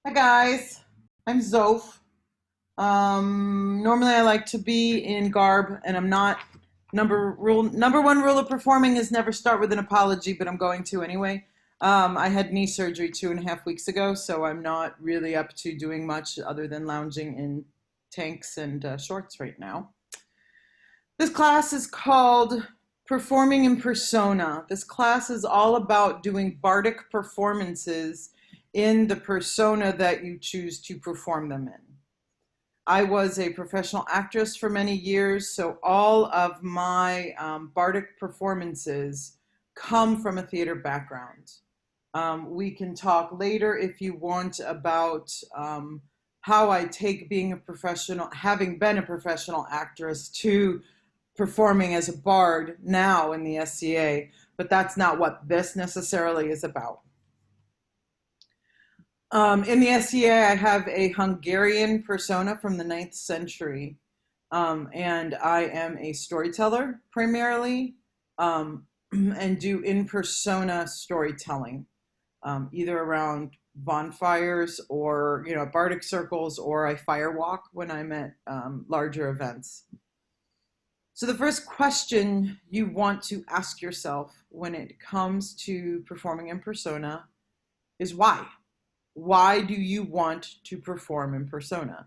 Hi guys, I'm Zsof. Normally I like to be in garb, and I'm not. Number one rule of performing is never start with an apology, but I'm going to anyway. I had knee surgery 2.5 weeks ago, so I'm not really up to doing much other than lounging in tanks and shorts right now. This class is called Performing in Persona. This class is all about doing bardic performances in the persona that you choose to perform them in. I was a professional actress for many years, so all of my bardic performances come from a theater background. We can talk later if you want about how I take being a professional, having been a professional actress, to performing as a bard now in the SCA, but that's not what this necessarily is about. In the SCA, I have a Hungarian persona from the 9th century, and I am a storyteller primarily, and do in persona storytelling, either around bonfires or bardic circles, or I firewalk when I'm at larger events. So the first question you want to ask yourself when it comes to performing in persona is why? Why do you want to perform in persona?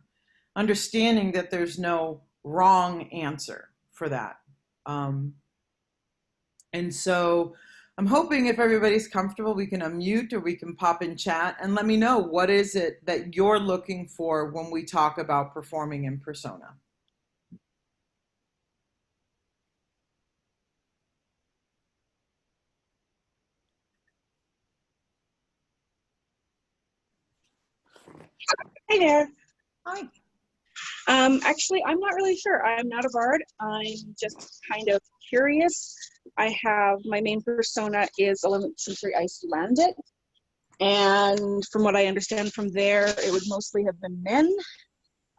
Understanding that there's no wrong answer for that. And so I'm hoping if everybody's comfortable, we can unmute or we can pop in chat and let me know what is it that you're looking for when we talk about performing in persona. Hey there. Hi. Actually, I'm not really sure. I'm not a bard. I'm just kind of curious. I have my main persona is 11th century Icelandic, and from what I understand from there, it would mostly have been men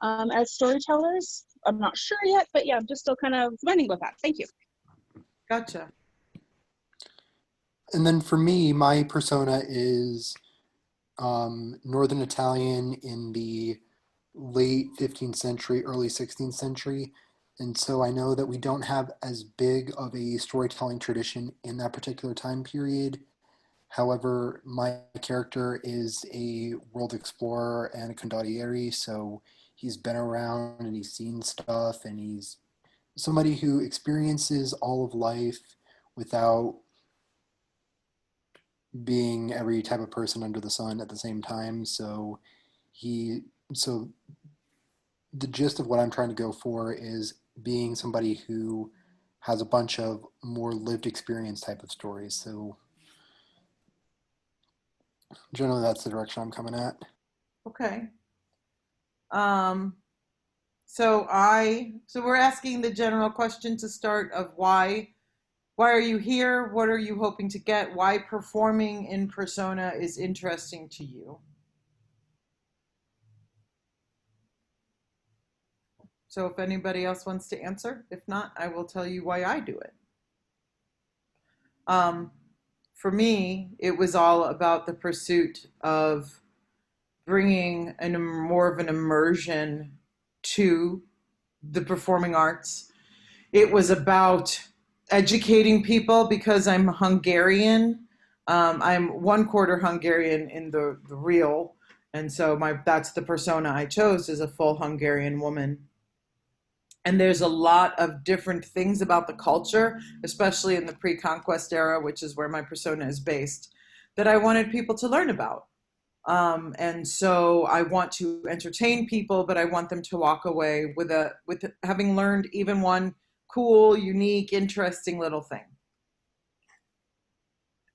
as storytellers. I'm not sure yet, but yeah, I'm just still kind of learning about that. Thank you. Gotcha. And then for me, my persona is Northern Italian in the late 15th century, early 16th century. And so I know that we don't have as big of a storytelling tradition in that particular time period. However, my character is a world explorer and a condottiere, so he's been around and he's seen stuff, and he's somebody who experiences all of life without being every type of person under the sun at the same time. So the gist of what I'm trying to go for is being somebody who has a bunch of more lived experience type of stories. So generally that's the direction I'm coming at. Okay. So we're asking the general question to start of why are you here? What are you hoping to get? Why performing in persona is interesting to you? So if anybody else wants to answer, if not, I will tell you why I do it. Um, for me, it was all about the pursuit of bringing more of an immersion to the performing arts. It was about educating people because I'm Hungarian. I'm one quarter Hungarian in the real, and so that's the persona I chose, is a full Hungarian woman. And there's a lot of different things about the culture, especially in the pre-conquest era, which is where my persona is based, that I wanted people to learn about. And so I want to entertain people, but I want them to walk away with having learned even one cool, unique, interesting little thing.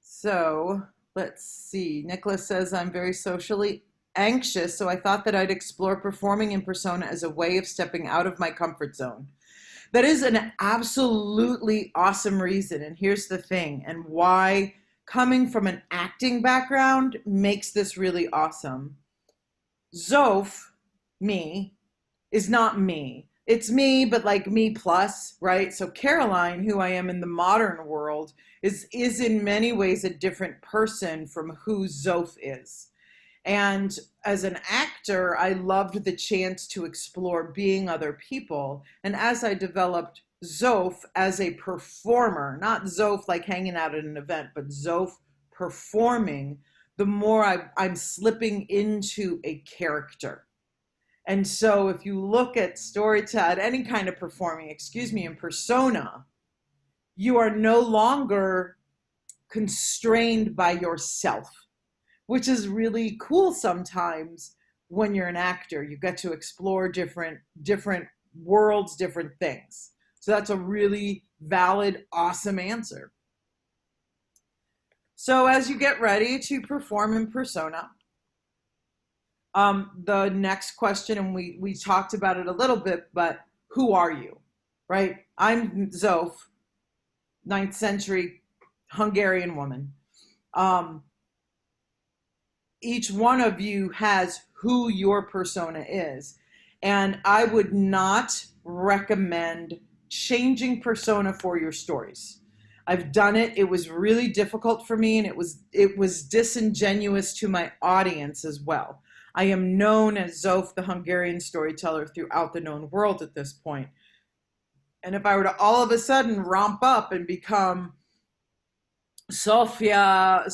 So let's see. Nicholas says, I'm very socially anxious, so I thought that I'd explore performing in persona as a way of stepping out of my comfort zone. That is an absolutely awesome reason. And here's the thing, and why coming from an acting background makes this really awesome. Zsof, me, is not me. It's me, but like me plus, right? So Caroline, who I am in the modern world, is in many ways a different person from who Zsof is. And as an actor, I loved the chance to explore being other people. And as I developed Zsof as a performer, not Zsof like hanging out at an event, but Zsof performing, the more I'm slipping into a character. And so if you look at storytelling, any kind of performing, excuse me, in persona, you are no longer constrained by yourself, which is really cool sometimes when you're an actor. You get to explore different worlds, different things. So that's a really valid, awesome answer. So as you get ready to perform in persona, the next question, and we talked about it a little bit, but who are you, right? I'm Zsof, 9th century Hungarian woman. Each one of you has who your persona is. And I would not recommend changing persona for your stories. I've done it. It was really difficult for me, and it was disingenuous to my audience as well. I am known as Zsof, the Hungarian storyteller, throughout the known world at this point. And if I were to all of a sudden romp up and become Sophia,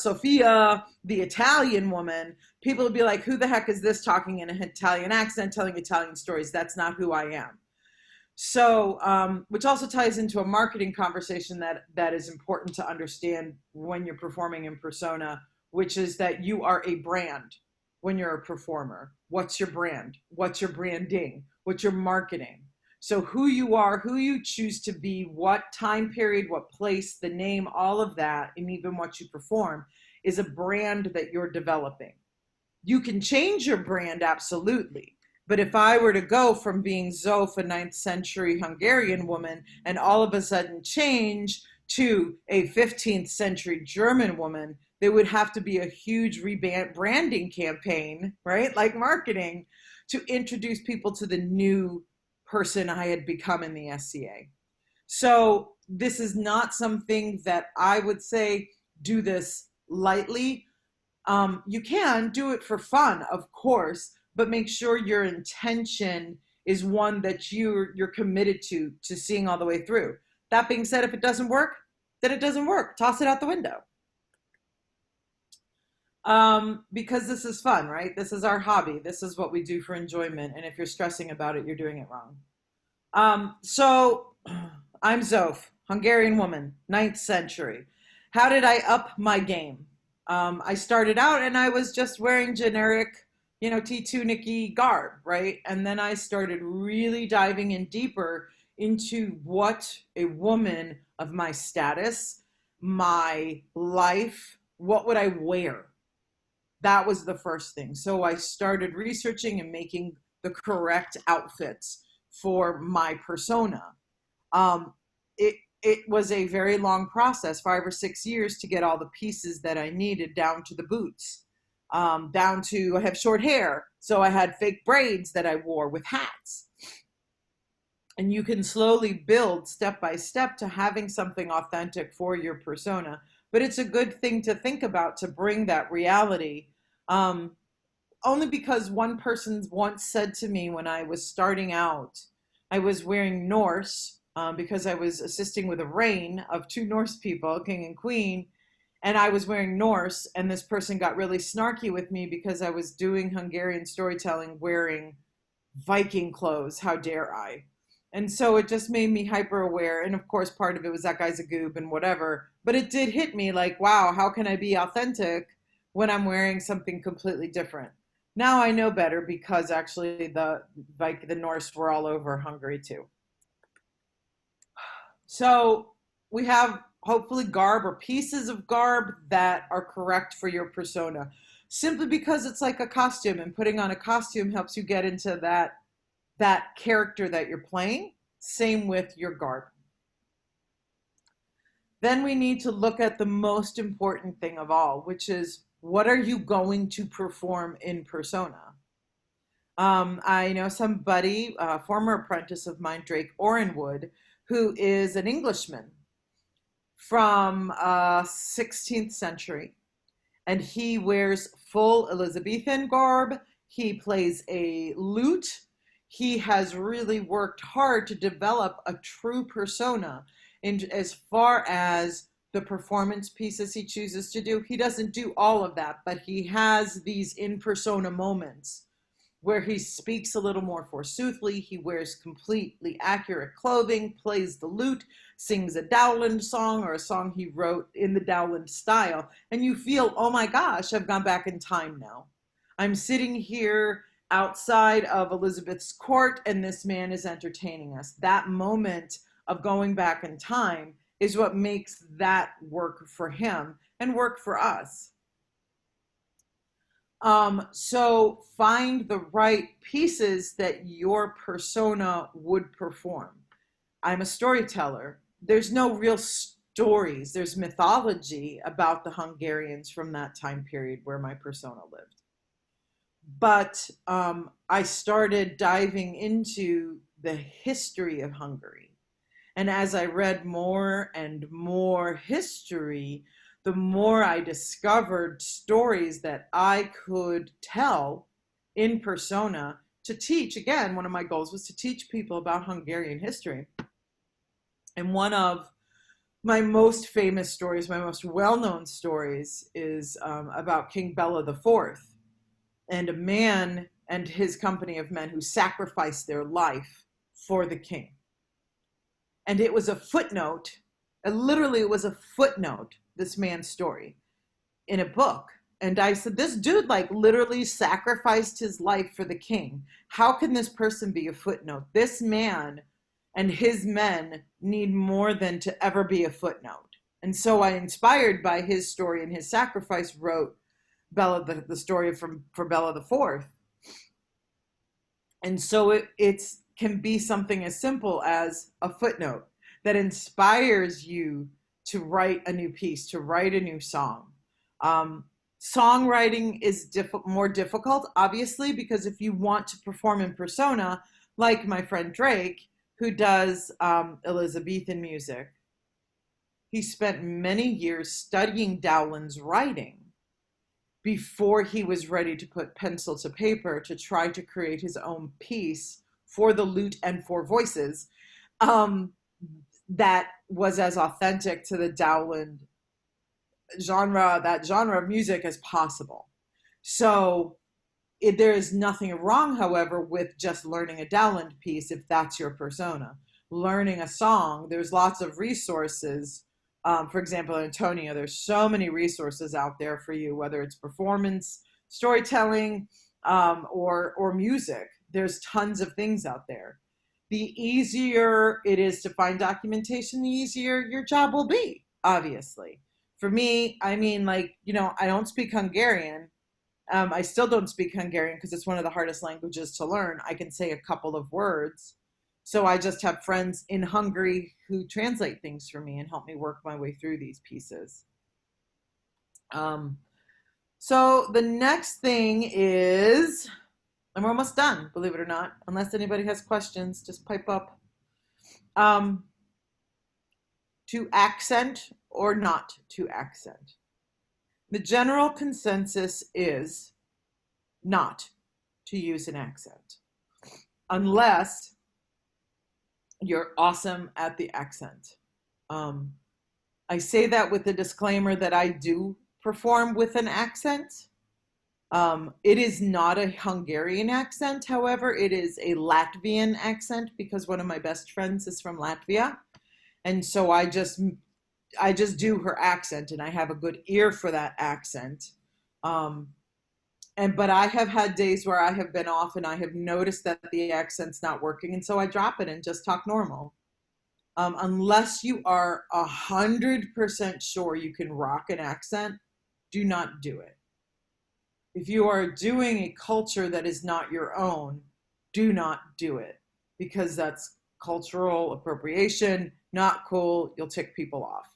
the Italian woman, people would be like, who the heck is this talking in an Italian accent, telling Italian stories? That's not who I am. So, which also ties into a marketing conversation that is important to understand when you're performing in persona, which is that you are a brand when you're a performer. What's your brand? What's your branding? What's your marketing? So who you are, who you choose to be, what time period, what place, the name, all of that, and even what you perform is a brand that you're developing. You can change your brand, absolutely. But if I were to go from being Zsof, a 9th century Hungarian woman, and all of a sudden change to a 15th century German woman, there would have to be a huge rebranding campaign, right? Like marketing, to introduce people to the new person I had become in the SCA. So this is not something that I would say do this lightly. You can do it for fun, of course, but make sure your intention is one that you're committed to seeing all the way through. That being said, if it doesn't work, then it doesn't work. Toss it out the window. Because this is fun, right? This is our hobby. This is what we do for enjoyment. And if you're stressing about it, you're doing it wrong. So I'm Zsof, Hungarian woman, 9th century. How did I up my game? I started out and I was just wearing generic, T-tunic-y garb, right? And then I started really diving in deeper into what a woman of my status, my life, what would I wear? That was the first thing. So I started researching and making the correct outfits for my persona. It was a very long process, 5 or 6 years, to get all the pieces that I needed down to the boots, down to, I have short hair, so I had fake braids that I wore with hats. And you can slowly build step by step to having something authentic for your persona. But it's a good thing to think about, to bring that reality. Only because one person once said to me when I was starting out, I was wearing Norse because I was assisting with a reign of 2 Norse people, king and queen, and I was wearing Norse, and this person got really snarky with me because I was doing Hungarian storytelling wearing Viking clothes. How dare I? And so it just made me hyper aware. And of course, part of it was that guy's a goob and whatever. But it did hit me like, wow, how can I be authentic when I'm wearing something completely different? Now I know better because actually the Norse were all over Hungary too. So we have hopefully garb or pieces of garb that are correct for your persona. Simply because it's like a costume, and putting on a costume helps you get into that character that you're playing. Same with your garb. Then we need to look at the most important thing of all, which is, what are you going to perform in persona? I know somebody, a former apprentice of mine, Drake Orenwood, who is an Englishman from 16th century. and he wears full Elizabethan garb. He plays a lute. He has really worked hard to develop a true persona. And as far as the performance pieces he chooses to do, he doesn't do all of that, but he has these in persona moments where he speaks a little more forsoothly. He wears completely accurate clothing, plays the lute, sings a Dowland song or a song he wrote in the Dowland style. And you feel, oh my gosh, I've gone back in time now. I'm sitting here outside of Elizabeth's court and this man is entertaining us. That moment of going back in time is what makes that work for him and work for us. So find the right pieces that your persona would perform. I'm a storyteller. There's no real stories. There's mythology about the Hungarians from that time period where my persona lived. But I started diving into the history of Hungary. And as I read more and more history, the more I discovered stories that I could tell in persona to teach. Again, one of my goals was to teach people about Hungarian history. And one of my most famous stories, my most well-known stories, is about King Bela IV and a man and his company of men who sacrificed their life for the king. And it was a footnote, literally it was a footnote, this man's story, in a book. And I said, this dude like literally sacrificed his life for the king. How can this person be a footnote? This man and his men need more than to ever be a footnote. And so I, inspired by his story and his sacrifice, wrote Bela, the story for Bela IV. And so it can be something as simple as a footnote that inspires you to write a new piece, to write a new song. Songwriting is more difficult, obviously, because if you want to perform in persona, like my friend Drake, who does Elizabethan music, he spent many years studying Dowland's writing before he was ready to put pencil to paper to try to create his own piece for the lute and for voices that was as authentic to the Dowland genre, that genre of music, as possible. So there is nothing wrong, however, with just learning a Dowland piece if that's your persona. Learning a song, there's lots of resources. For example, Antonia, there's so many resources out there for you, whether it's performance, storytelling, or music. There's tons of things out there. The easier it is to find documentation, the easier your job will be, obviously. For me, I mean, like, I don't speak Hungarian. I still don't speak Hungarian because it's one of the hardest languages to learn. I can say a couple of words. So I just have friends in Hungary who translate things for me and help me work my way through these pieces. So the next thing is, and we're almost done, believe it or not. Unless anybody has questions, just pipe up. To accent or not to accent. The general consensus is not to use an accent, unless you're awesome at the accent. I say that with the disclaimer that I do perform with an accent. It is not a Hungarian accent, however, it is a Latvian accent because one of my best friends is from Latvia. And so I just do her accent and I have a good ear for that accent. But I have had days where I have been off and I have noticed that the accent's not working. And so I drop it and just talk normal. Unless you are 100% sure you can rock an accent, do not do it. If you are doing a culture that is not your own, do not do it because that's cultural appropriation, not cool. You'll tick people off.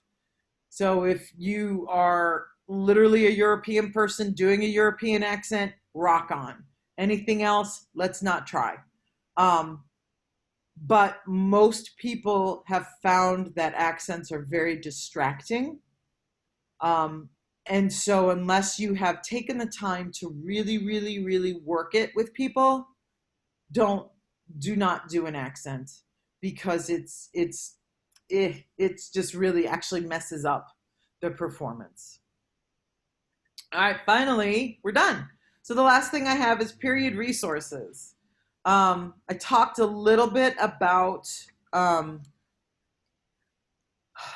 So if you are literally a European person doing a European accent, rock on. Anything else, let's not try. But most people have found that accents are very distracting. And so unless you have taken the time to really, really, really work it with people, do not do an accent, because it's just really actually messes up the performance. All right, finally, we're done. So the last thing I have is period resources. I talked a little bit um,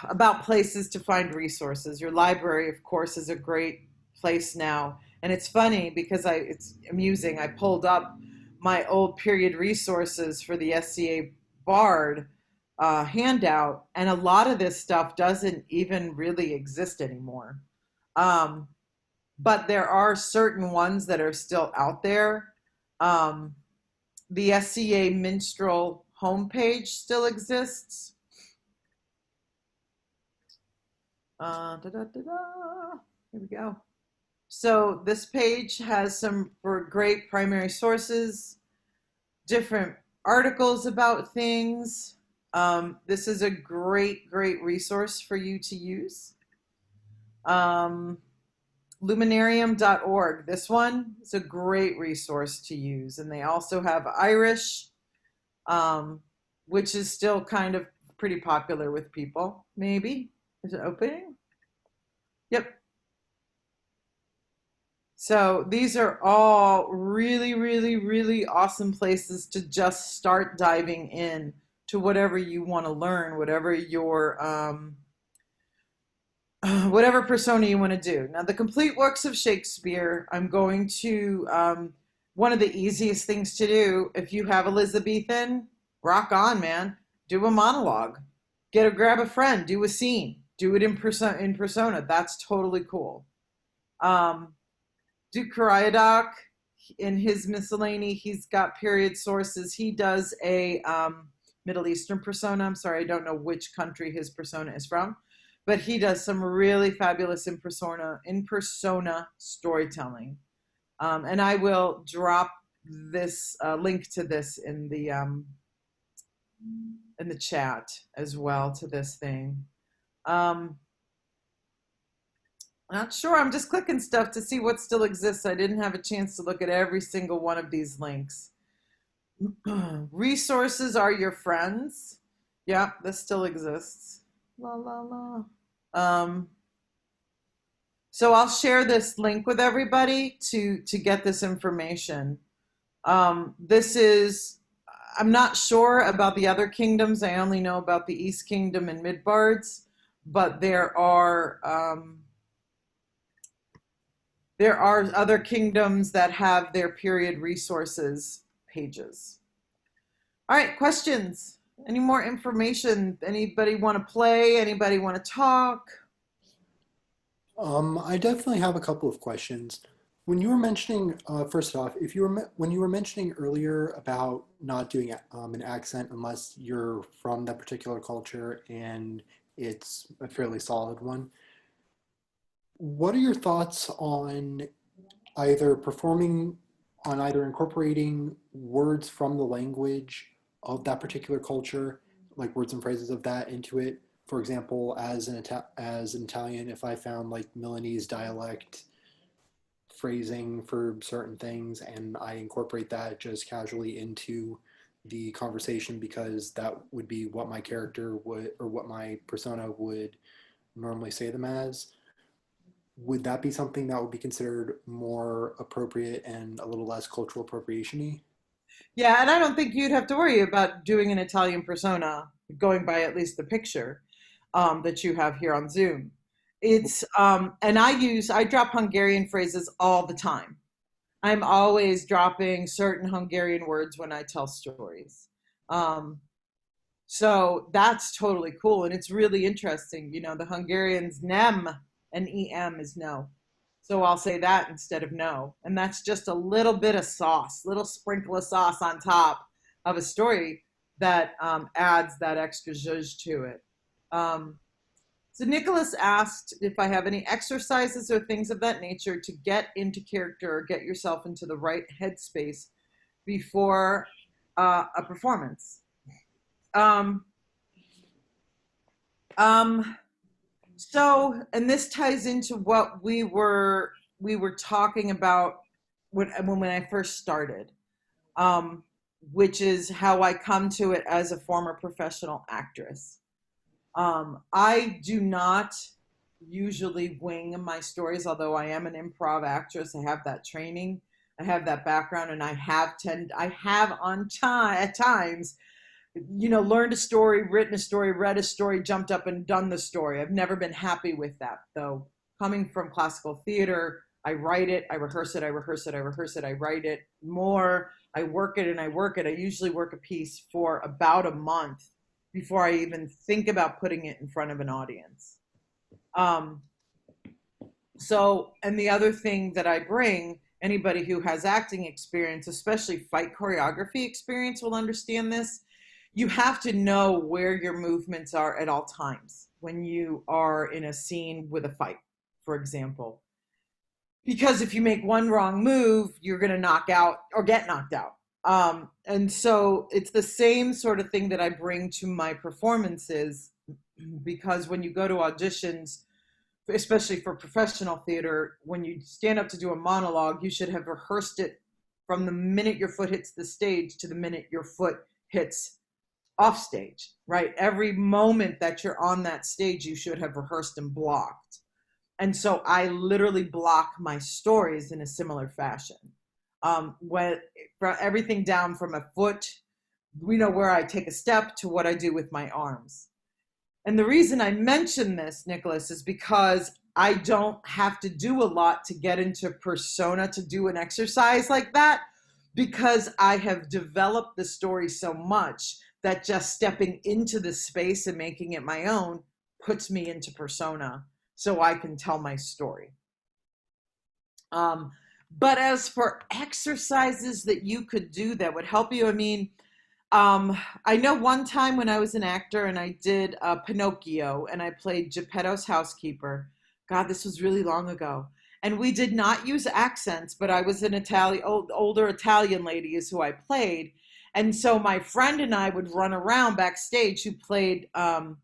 about places to find resources. Your library, of course, is a great place now. And it's funny because it's amusing. I pulled up my old period resources for the SCA Bard handout, and a lot of this stuff doesn't even really exist anymore. Um, but there are certain ones that are still out there. Um, the SCA Minstrel homepage still exists. Here we go. So this page has some great primary sources, different articles about things. This is a great, great resource for you to use. Luminarium.org. This one is a great resource to use. And they also have Irish, which is still kind of pretty popular with people. Maybe. Is it opening? Yep. So these are all really, really, really awesome places to just start diving in to whatever you want to learn, whatever your whatever persona you want to do. Now, the complete works of Shakespeare, I'm going to one of the easiest things to do if you have Elizabethan, rock on, man. Do a monologue. Grab a friend, do a scene, do it in persona. That's totally cool. Duke Cariadoc, in his miscellany, he's got period sources. He does a Middle Eastern persona. I'm sorry, I don't know which country his persona is from, but he does some really fabulous in persona storytelling. And I will drop this link to this in the chat as well, to this thing. Not sure. I'm just clicking stuff to see what still exists. I didn't have a chance to look at every single one of these links. Resources are your friends. Yeah, this still exists. La la la. So I'll share this link with everybody to get this information. This is, I'm not sure about the other kingdoms. I only know about the East Kingdom and Midbards, but there are other kingdoms that have their period resources pages. All right, questions? Any more information? Anybody want to play? Anybody want to talk? I definitely have a couple of questions. When you were mentioning, first off, when you were mentioning earlier about not doing an accent unless you're from that particular culture and it's a fairly solid one, what are your thoughts on either incorporating words from the language of that particular culture, like words and phrases of that into it? For example, as an Italian, if I found like Milanese dialect phrasing for certain things and I incorporate that just casually into the conversation because that would be what my character would or what my persona would normally say them as, would that be something that would be considered more appropriate and a little less cultural appropriation-y? Yeah, and I don't think you'd have to worry about doing an Italian persona, going by at least the picture that you have here on Zoom. It's and I drop Hungarian phrases all the time. I'm always dropping certain Hungarian words when I tell stories. Um, so that's totally cool, and it's really interesting. You know, the Hungarians nem and em is no. So I'll say that instead of no. And that's just a little bit of sauce, little sprinkle of sauce on top of a story that adds that extra zhuzh to it. So Nicholas asked if I have any exercises or things of that nature to get into character or get yourself into the right headspace before a performance. Um, um, So, and this ties into what we were talking about when I first started, um, which is how I come to it as a former professional actress. I do not usually wing my stories, although I am an improv actress. I have that training, I have that background, and I have on time at times, learned a story, written a story, read a story, jumped up and done the story. I've never been happy with that, though. Coming from classical theater, I write it, I rehearse it, I rehearse it, I rehearse it, I write it more, I work it and I work it. I usually work a piece for about a month before I even think about putting it in front of an audience. Um, and the other thing that I bring, anybody who has acting experience, especially fight choreography experience, will understand this. You have to know where your movements are at all times when you are in a scene with a fight, for example. Because if you make one wrong move, you're going to knock out or get knocked out. And so it's the same sort of thing that I bring to my performances, because when you go to auditions, especially for professional theater, when you stand up to do a monologue, you should have rehearsed it from the minute your foot hits the stage to the minute your foot hits off stage, right? Every moment that you're on that stage, you should have rehearsed and blocked. And so I literally block my stories in a similar fashion. When for everything down from a foot, where I take a step, to what I do with my arms. And the reason I mention this, Nicholas, is because I don't have to do a lot to get into persona to do an exercise like that, because I have developed the story so much that just stepping into the space and making it my own puts me into persona so I can tell my story. But as for exercises that you could do that would help you, I know one time when I was an actor and I did Pinocchio and I played Geppetto's housekeeper. God, this was really long ago. And we did not use accents, but I was an older Italian lady is who I played. And so my friend and I would run around backstage well,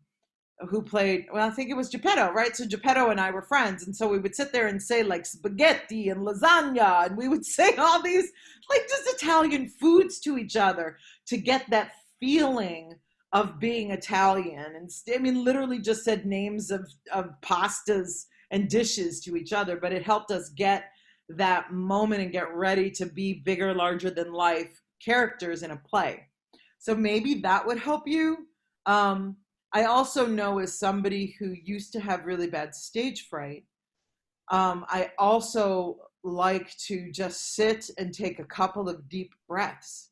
I think it was Geppetto, right? So Geppetto and I were friends. And so we would sit there and say like spaghetti and lasagna. And we would say all these like just Italian foods to each other to get that feeling of being Italian. And literally just said names of pastas and dishes to each other. But it helped us get that moment and get ready to be bigger, larger than life characters in a play. So maybe that would help you. I also know, as somebody who used to have really bad stage fright, I also like to just sit and take a couple of deep breaths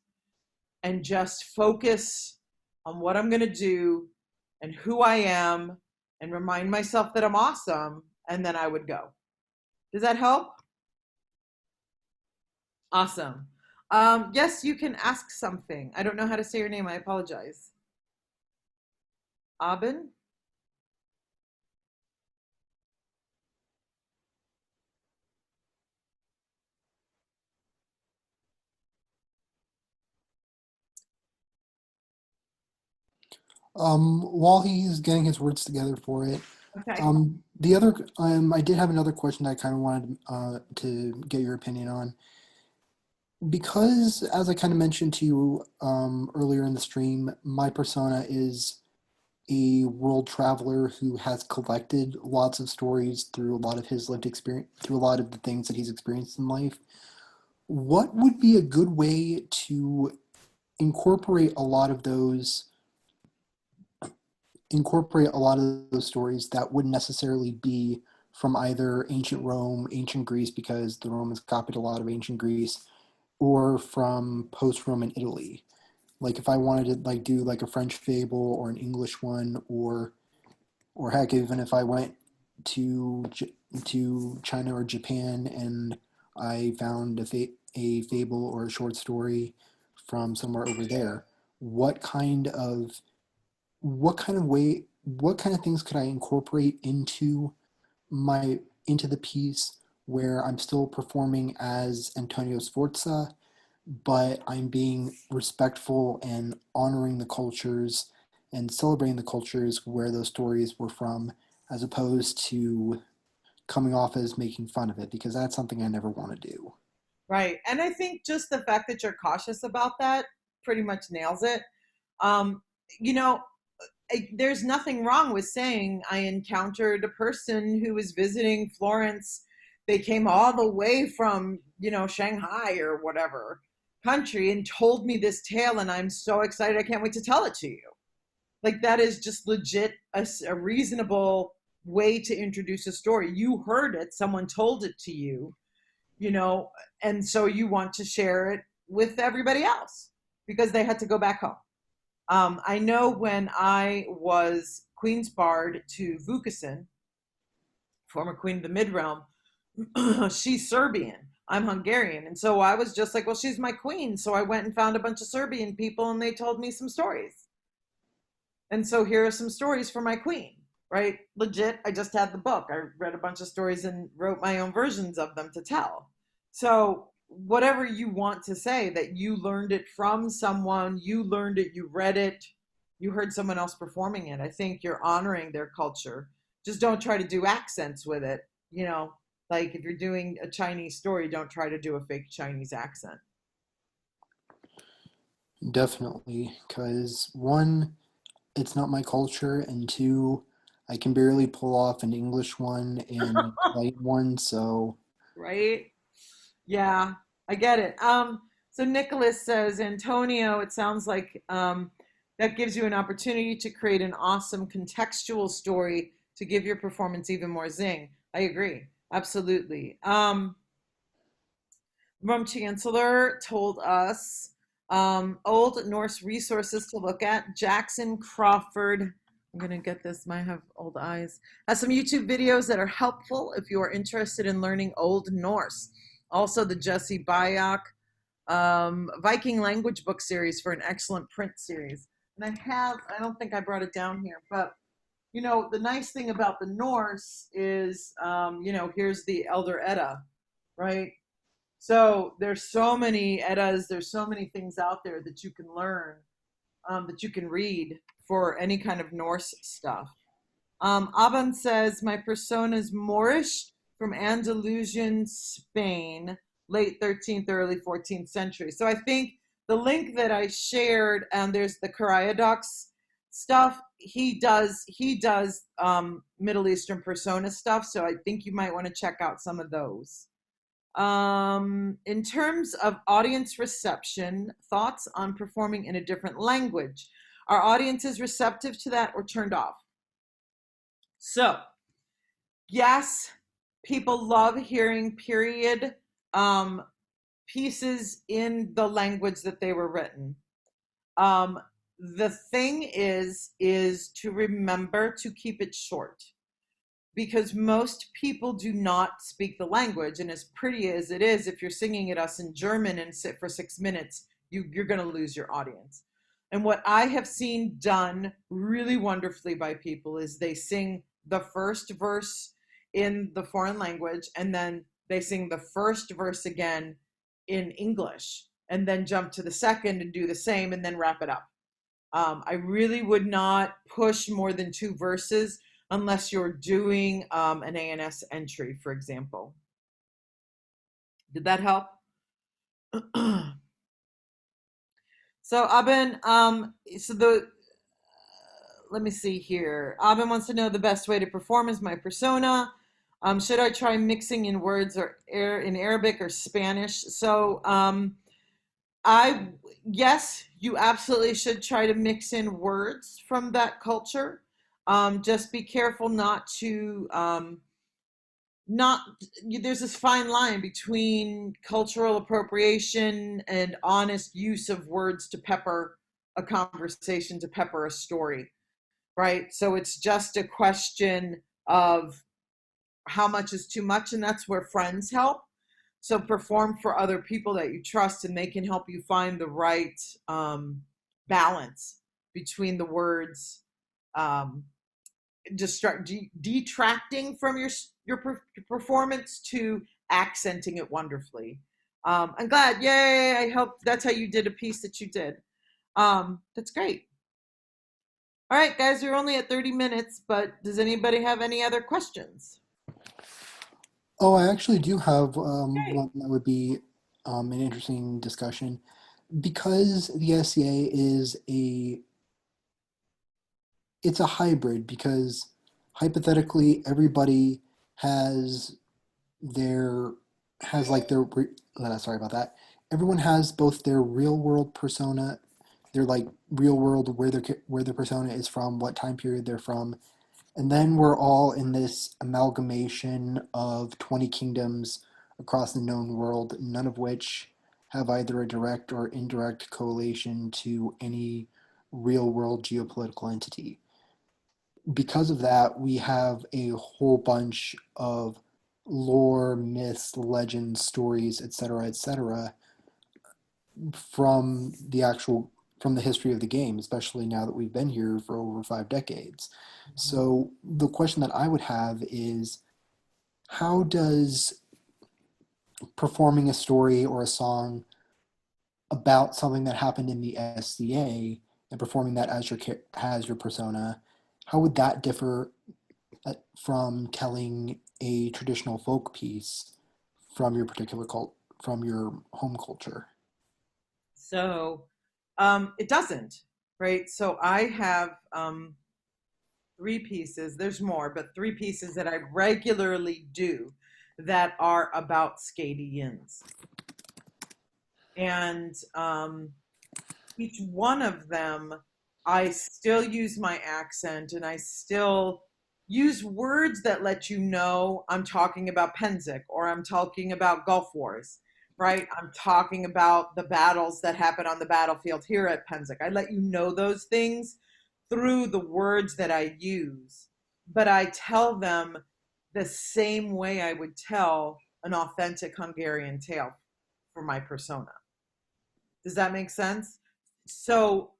and just focus on what I'm going to do and who I am and remind myself that I'm awesome. And then I would go. Does that help? Awesome. Yes, you can ask something. I don't know how to say your name. I apologize. Abin? While he's getting his words together for it, Okay. I did have another question that I kind of wanted to get your opinion on. Because, as I kind of mentioned to you earlier in the stream, my persona is a world traveler who has collected lots of stories through a lot of his lived experience, through a lot of the things that he's experienced in life. What would be a good way to incorporate a lot of those stories that wouldn't necessarily be from either ancient Rome, ancient Greece, because the Romans copied a lot of ancient Greece, or from post-Roman Italy? Like if I wanted to like do like a French fable or an English one, or heck, even if I went to to China or Japan and I found a fable or a short story from somewhere over there, what kind of what kind of things could I incorporate my into the piece where I'm still performing as Antonio Sforza, but I'm being respectful and honoring the cultures and celebrating the cultures where those stories were from, as opposed to coming off as making fun of it, because that's something I never want to do. Right. And I think just the fact that you're cautious about that pretty much nails it. Um, you know, there's nothing wrong with saying I encountered a person who was visiting Florence. They came all the way from, Shanghai or whatever country and told me this tale, and I'm so excited. I can't wait to tell it to you. Like, that is just legit a reasonable way to introduce a story. You heard it, someone told it to you, you know, and so you want to share it with everybody else because they had to go back home. I know when I was Queen's Bard to Vukasin, former Queen of the Midrealm, she's Serbian. I'm Hungarian. And so I was just like, well, she's my queen. So I went and found a bunch of Serbian people and they told me some stories. And so here are some stories for my queen, right? Legit, I just had the book. I read a bunch of stories and wrote my own versions of them to tell. So whatever you want to say, that you learned it from someone, you learned it, you read it, you heard someone else performing it. I think you're honoring their culture. Just don't try to do accents with it. Like if you're doing a Chinese story, don't try to do a fake Chinese accent. Definitely, because one, it's not my culture, and two, I can barely pull off an English one and a polite one, so Right? Yeah, I get it. So Nicholas says, Antonio, it sounds like that gives you an opportunity to create an awesome contextual story to give your performance even more zing. I agree. Absolutely. Rum Chancellor told us old Norse resources to look at. Jackson Crawford, I'm going to get this, might have old eyes, has some YouTube videos that are helpful if you are interested in learning Old Norse. Also, the Jesse Byock Viking language book series for an excellent print series. And I don't think I brought it down here, but the nice thing about the Norse is, here's the Elder Edda, right? So there's so many Eddas, there's so many things out there that you can learn, that you can read for any kind of Norse stuff. Aban says, my persona is Moorish from Andalusian Spain, late 13th, early 14th century. So I think the link that I shared, and there's the Karyadox stuff, he does Middle Eastern persona stuff. So I think you might want to check out some of those. In terms of audience reception, thoughts on performing in a different language. Are audiences receptive to that or turned off? So, yes, people love hearing period pieces in the language that they were written. The thing is to remember to keep it short, because most people do not speak the language. And as pretty as it is, if you're singing at us in German and sit for 6 minutes, you're going to lose your audience. And what I have seen done really wonderfully by people is they sing the first verse in the foreign language, and then they sing the first verse again in English, and then jump to the second and do the same, and then wrap it up. I really would not push more than 2 verses unless you're doing an ANS entry, for example. Did that help? So Aben, let me see here. Aben wants to know the best way to perform is my persona. Should I try mixing in words or in Arabic or Spanish? So yes, you absolutely should try to mix in words from that culture. Just be careful not to there's this fine line between cultural appropriation and honest use of words to pepper a conversation, to pepper a story, right? So it's just a question of how much is too much, and that's where friends help. So perform for other people that you trust, and they can help you find the right balance between the words, just start detracting from your performance to accenting it wonderfully. I'm glad. Yay! I hope that's how you did a piece that you did. That's great. All right, guys, we're only at 30 minutes, but does anybody have any other questions? Oh, I actually do have Great. one that would be an interesting discussion. Because the SCA is it's a hybrid because hypothetically everybody has their has like their sorry about that. Everyone has both their real world persona, their like real world where their persona is from, what time period they're from, and then we're all in this amalgamation of 20 kingdoms across the known world, none of which have either a direct or indirect correlation to any real world geopolitical entity. Because of that, we have a whole bunch of lore, myths, legends, stories, etc., from the actual from the history of the game, especially now that we've been here for over 5 decades. So the question that I would have is, how does performing a story or a song about something that happened in the SCA and performing that as your persona, how would that differ from telling a traditional folk piece from your particular from your home culture? So it doesn't, right? So I have three pieces. There's more, but three pieces that I regularly do that are about Scadians. And each one of them, I still use my accent and I still use words that let you know I'm talking about Penzik or I'm talking about Gulf Wars, right? I'm talking about the battles that happen on the battlefield here at Penzik. I let you know those things through the words that I use, but I tell them the same way I would tell an authentic Hungarian tale for my persona. Does that make sense? So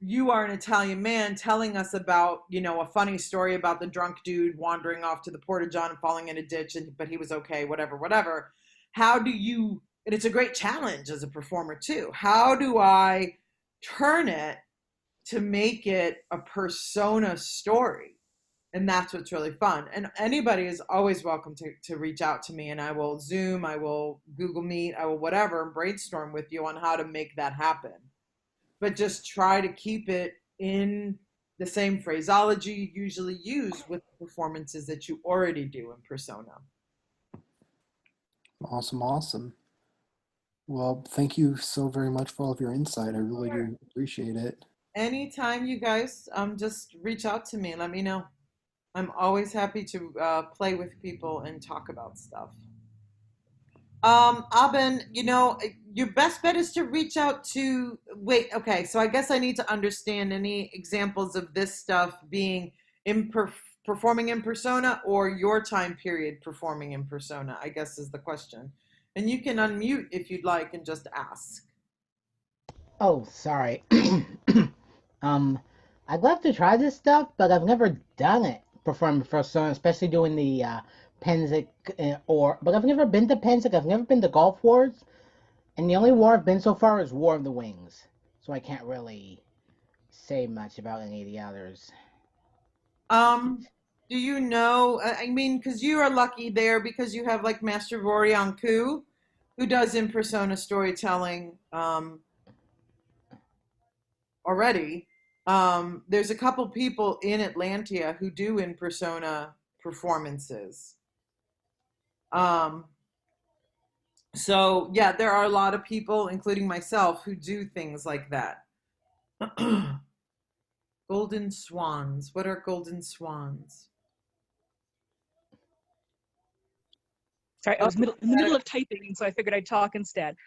you are an Italian man telling us about, a funny story about the drunk dude wandering off to the Porta John and falling in a ditch, but he was okay, whatever, whatever. How do you, and it's a great challenge as a performer too. How do I turn it to make it a persona story? And that's what's really fun. And anybody is always welcome to reach out to me, and I will Zoom, I will Google Meet, I will whatever, and brainstorm with you on how to make that happen. But just try to keep it in the same phraseology you usually use with the performances that you already do in persona. Awesome, awesome. Well, thank you so very much for all of your insight. I really Sure. do appreciate it. Anytime you guys just reach out to me, let me know. I'm always happy to play with people and talk about stuff. Abin, your best bet is to reach out to. Wait, okay. So I guess I need to understand any examples of this stuff being in performing in persona or your time period performing in persona, I guess is the question. And you can unmute if you'd like and just ask. Oh, sorry. um, I'd love to try this stuff, but I've never done it performing for someone, especially doing the Penzik but I've never been to Penzik. I've never been to Gulf Wars, and the only war I've been so far is War of the Wings, so I can't really say much about any of the others. Um, do you know? I mean, because you are lucky there because you have like Master Vorianku, who does in persona storytelling. Already. There's a couple people in Atlantia who do in persona performances. Um, so yeah, there are a lot of people, including myself, who do things like that. Golden swans. What are golden swans? Sorry, I Oh, was in the middle of typing, and so I figured I'd talk instead.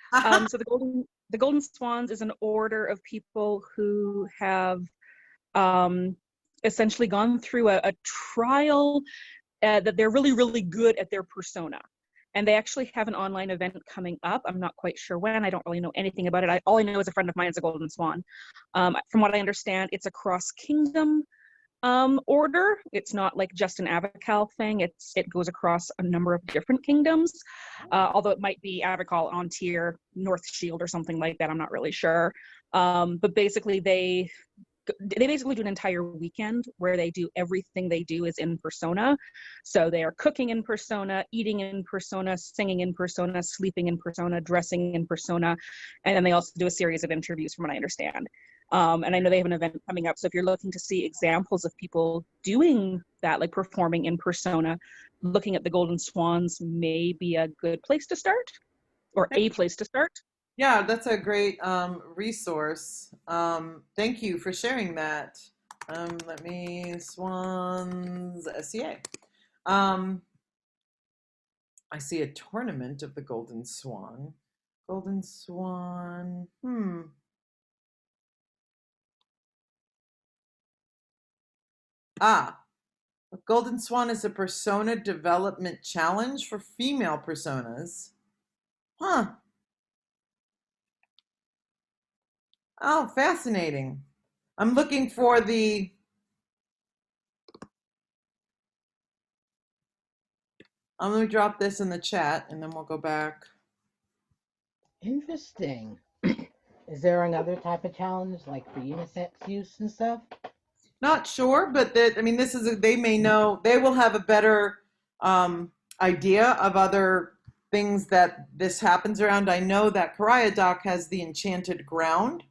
So the Golden Swans is an order of people who have essentially gone through a trial that they're really, really good at their persona. And they actually have an online event coming up. I'm not quite sure when. I don't really know anything about it. All I know is a friend of mine is a Golden Swan. From what I understand, it's a cross-kingdom order. It's not like just an Avakal thing. It goes across a number of different kingdoms, although it might be Avakal, Antir, North Shield, or something like that. I'm not really sure. But basically, they basically do an entire weekend where they do everything they do is in persona. So they are cooking in persona, eating in persona, singing in persona, sleeping in persona, dressing in persona. And then they also do a series of interviews from what I understand. And I know they have an event coming up. So if you're looking to see examples of people doing that, like performing in persona, looking at the Golden Swans may be a good place to start, or a place to start. Yeah, that's a great resource. Thank you for sharing that. Let me Swans SEA. I see a tournament of the Golden Swan. Golden Swan. Ah, Golden Swan is a persona development challenge for female personas. Huh. Oh, fascinating. I'm looking for the. I'm going to drop this in the chat and then we'll go back. Interesting. Is there another type of challenge, like for unisex use and stuff? Not sure, but that I mean, this is they may know. They will have a better idea of other things that this happens around. I know that Dock has the Enchanted Ground,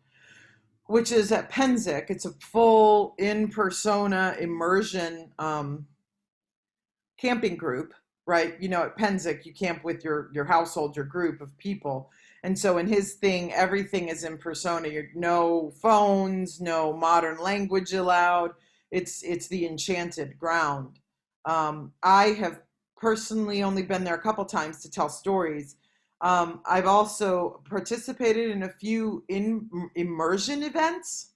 which is at Penzic. It's a full in persona immersion camping group, right? You know, at Penzic, you camp with your household, your group of people. And so in his thing, everything is in persona. You're, no phones, no modern language allowed. It's the Enchanted Ground. I have personally only been there a couple times to tell stories. I've also participated in a few immersion events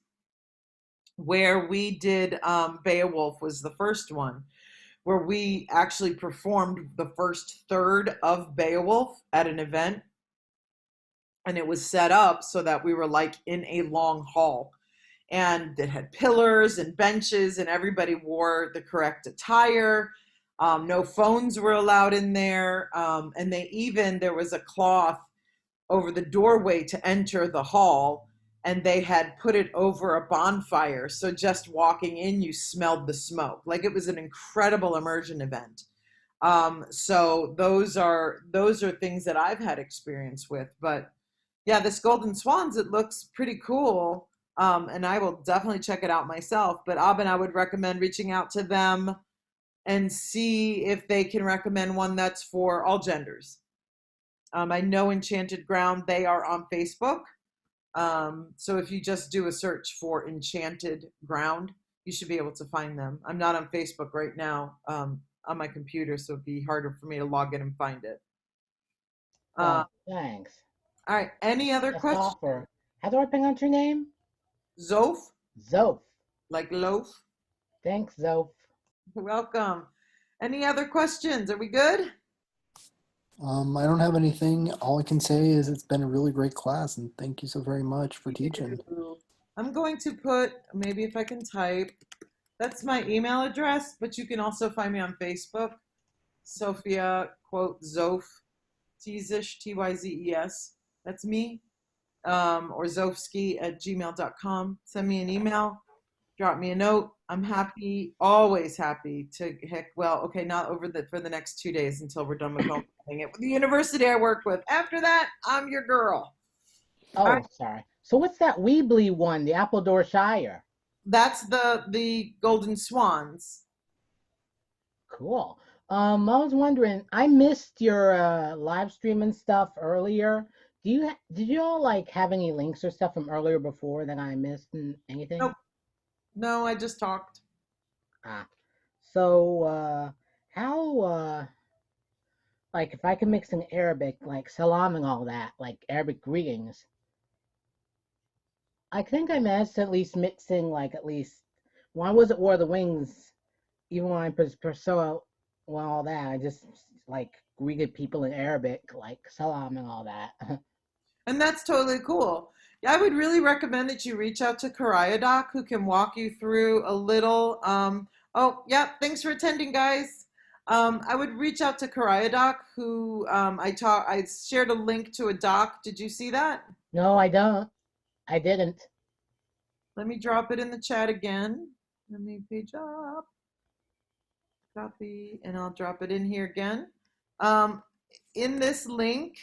where we did Beowulf was the first one, where we actually performed the first third of Beowulf at an event. And it was set up so that we were like in a long hall. And it had pillars and benches, and everybody wore the correct attire. No phones were allowed in there. And there was a cloth over the doorway to enter the hall, and they had put it over a bonfire. So just walking in, you smelled the smoke. Like, it was an incredible immersion event. So those are things that I've had experience with. But yeah, this Golden Swans, it looks pretty cool. And I will definitely check it out myself. But Abin, I would recommend reaching out to them and see if they can recommend one that's for all genders. I know Enchanted Ground, they are on Facebook. So if you just do a search for Enchanted Ground, you should be able to find them. I'm not on Facebook right now on my computer, so it'd be harder for me to log in and find it. Thanks. All right. Any other Yes, questions? offer. How do I pronounce your name? Zsof, Zsof. like loaf. Thanks, Zsof. Welcome. Any other questions? Are we good? I don't have anything. All I can say is it's been a really great class, and thank you so very much for teaching. I'm going to put, maybe if I can type, that's my email address, but you can also find me on Facebook. Sophia, quote, Zsof, Tzish, Tyzes. That's me. Or zofsky@gmail.com. Send me an email. Drop me a note. I'm happy, always happy to okay, not for the next 2 days until we're done with homecoming at the university I work with. After that, I'm your girl. Oh, sorry. So what's that Weebly one, the Appledore Shire? That's the Golden Swans. Cool. I was wondering, I missed your live stream and stuff earlier. Did you all like have any links or stuff from earlier before that I missed and anything? Nope. No, I just talked. So how like if I can mix in Arabic, like salam and all that, like Arabic greetings, I think I managed to at least mix in like at least when I was at War of the Wings, even when I was Persona, well, all that, I just like greeted people in Arabic, like salam and all that. And that's totally cool. Yeah, I would really recommend that you reach out to Doc, who can walk you through a little. Oh, yeah, thanks for attending, guys. I would reach out to Doc, who I shared a link to a doc. Did you see that? No, I don't. I didn't. Let me drop it in the chat again. Let me page up, copy, and I'll drop it in here again. In this link,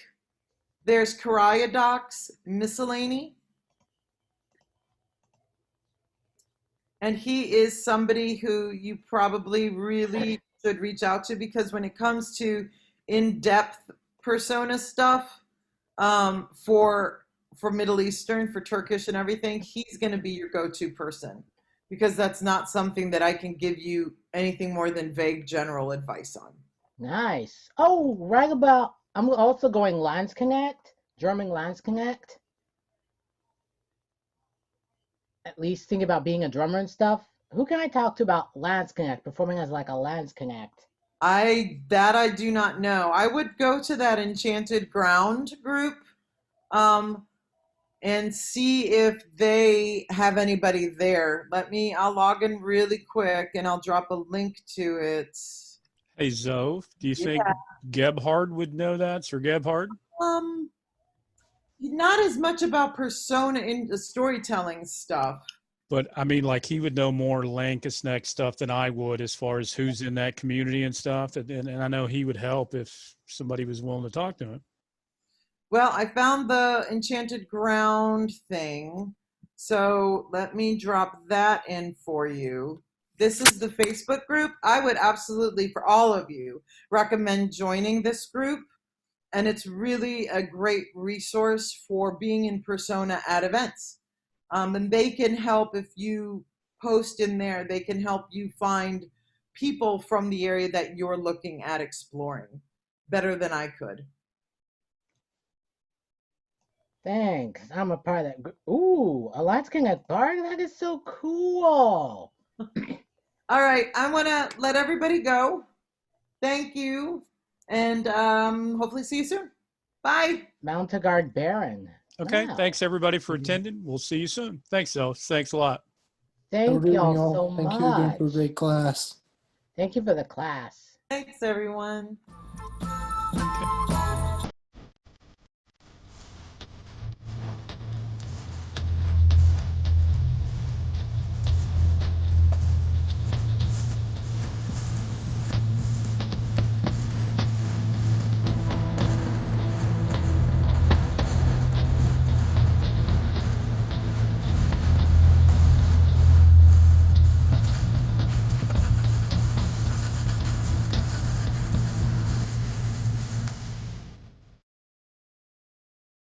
there's Doc's Miscellany. And he is somebody who you probably really should reach out to, because when it comes to in-depth persona stuff, for Middle Eastern, for Turkish and everything, he's going to be your go-to person, because that's not something that I can give you anything more than vague general advice on. Nice. Oh, right about. I'm also going Landsknecht, German Landsknecht. At least think about being a drummer and stuff. Who can I talk to about Landsknecht, performing as like a Landsknecht? I do not know. I would go to that Enchanted Ground group, and see if they have anybody there. I'll log in really quick and I'll drop a link to it. Hey, Zoph, do you Yeah. think Gebhard would know that, Sir Gebhard? Not as much about persona in the storytelling stuff. But I mean, like, he would know more Lankesneck stuff than I would, as far as who's in that community and stuff. And I know he would help if somebody was willing to talk to him. Well, I found the Enchanted Ground thing, so let me drop that in for you. This is the Facebook group. I would absolutely, for all of you, recommend joining this group. And it's really a great resource for being in persona at events. And they can help, if you post in there, they can help you find people from the area that you're looking at exploring better than I could. Thanks. I'm a part of that group. Ooh, a Landsknecht Bard? That is so cool. All right, I want to let everybody go. Thank you. And hopefully see you soon. Bye. Mountagard Baron. Okay, Wow. thanks everybody for attending. We'll see you soon. Thanks, Zoph. Thanks a lot. Have a Thank good one, y'all y'all. so Thank much. you again for a great class. Thank you for the class. Thanks, everyone.